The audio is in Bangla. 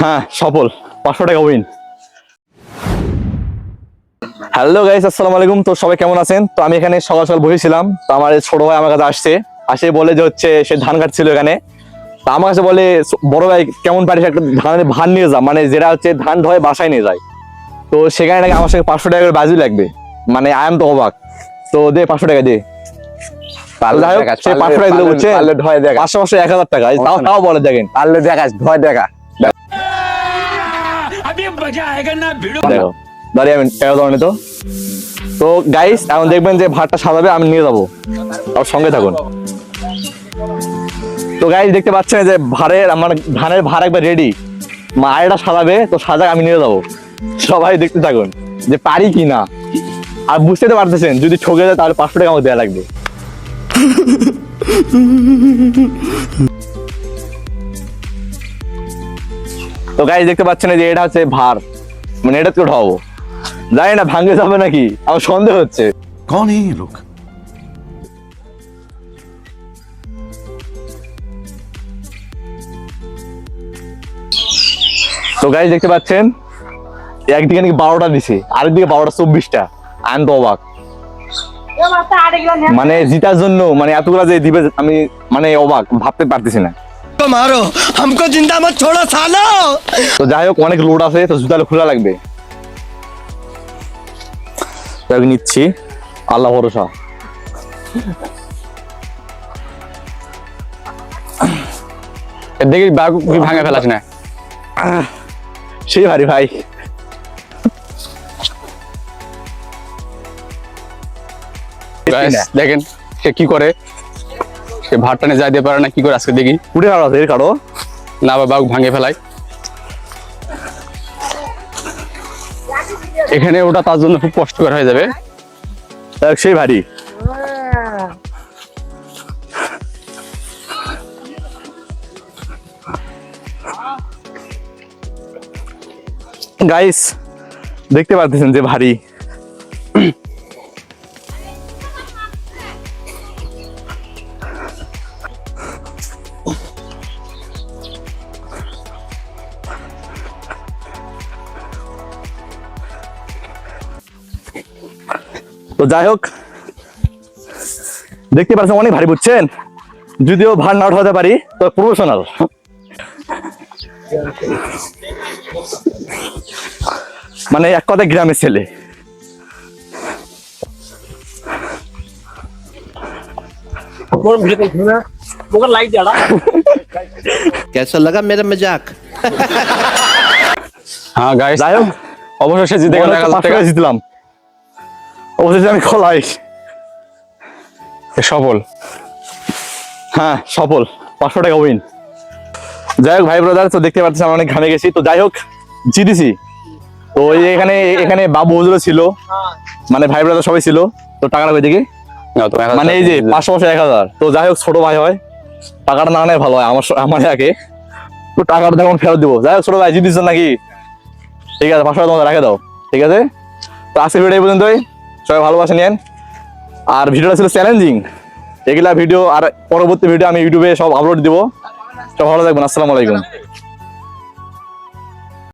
হ্যাঁ সফল 500 টাকা উইন। হ্যালো গাইস, আসসালামু আলাইকুম। তো সবাই কেমন আছেন? তো আমি এখানে সকাল সকাল বসেছিলাম, তো আমার ছোট ভাই আমার কাছে আসে বলে যে হচ্ছে সে ধান কাটছিল এখানে। তা আমার কাছে বলে, বড় ভাই কেমন পারিস একটা ধানের ভান নিয়ে যা, মানে যেটা হচ্ছে ধান ধোয় বাসায় নিয়ে যায়। তো সেখানে নাকি আমার সঙ্গে 500 টাকা করে বাজি লাগবে, মানে আই এম তো অবাক। তো দে 500 টাকা দে। 500 টাকা দিল, বুঝছে? 500 1000 টাকা, তাও বলে দেখেন পারলে দেখাস ভয় দেখা। দেখো দাঁড়িয়ে আমি টাকা দাও তো। তো গাইস এখন দেখবেন যে ভাতটা সাজাবে, আমি নিয়ে যাবো, আর সঙ্গে থাকুন। তো গাইস দেখতে পাচ্ছেন যে আমার ধানের ভার একবার রেডি, মায়েরা সাজাবে, তো সাজাক আমি নিয়ে যাবো। সবাই দেখতে থাকুন যে পারি কি না। আর বুঝতে তো পারতেছেন যদি ঠকে যায় তাহলে 500 টাকা আমাকে দেওয়া লাগবে। তো গাইস দেখতে পাচ্ছেন যে এটা হচ্ছে ভার, মানে এটা তো উঠাবো, জানি না ভাঙে যাবে নাকি, আমার সন্দেহ হচ্ছে। कौन है ये लोग? তো গাইস দেখতে পাচ্ছেন একদিকে নাকি 12টা দিছে, আরেকদিকে 12টা 24টা। আমি তো অবাক, মানে জিতার জন্য মানে এতগুলা যে দিবে, আমি মানে অবাক, ভাবতে পারতেছি না। मारो हमको जिंदा मत छोड़ो सालो। তো যাই হোক অনেক লোড আছে, তো জুতা খোলা লাগবে, নিচ্ছি, আল্লাহ ভরসা। দেখি ভাঙা ফেলাস না। সেই ভারী ভাই। দেখেন সে কি করে, সে ভাতটা নিয়ে যাইতে পারে না কি করে, আজকে দেখি। কুড়ে কারো আছে, এর কারো না বাবা ভাঙে ফেলাই, এখানে ওটা তার জন্য খুব কষ্টকর হয়ে যাবে। সেই ভারী। গাইস দেখতে পাচ্ছেন যে ভারী। তো যাই হোক দেখতে পাচ্ছেন অনেক ভারী, বুঝছেন? যদিও ভার না উঠাতে পারি, তো প্রফেশনাল। মানে এক কথায় গ্রামের ছেলে। कैसा लगा मेरा मजाक? হ্যাঁ গাইস, যাই হোক অবশেষে জিতে গেল 1000 টাকা। জিতলাম, অবশেষে আমি খোলাই সফল। হ্যাঁ সফল 500 টাকা উইন। যাই হোক ভাই ব্রাদার, তো দেখতে পাচ্ছেন আমি অনেক ঘামে গেছি, তো যাই হোক জিতেছি। তো ওই এখানে বাবু হুজুরও ছিল, মানে ভাই ব্রাদার সবাই ছিল। তো টাকাটা কই দেখি, মানে এই যে 500 1000। তো যাই হোক ছোট ভাই হয়, টাকাটা না নেয় ভালো হয়, আমার আগে। তো টাকাটা তখন ফেরত দিব। যাই হোক ছোট ভাই জিতিস নাকি, ঠিক আছে 500 টাকা তোমাদের রেখে দাও, ঠিক আছে? তো আজকের ভিডিও এই পর্যন্তই, সবাই ভালোবাসে নেন। আর ভিডিওটা ছিল চ্যালেঞ্জিং, এগুলা ভিডিও আর পরবর্তী ভিডিও আমি ইউটিউবে সব আপলোড দিব। সব ভালো থাকবেন, আসসালামু আলাইকুম।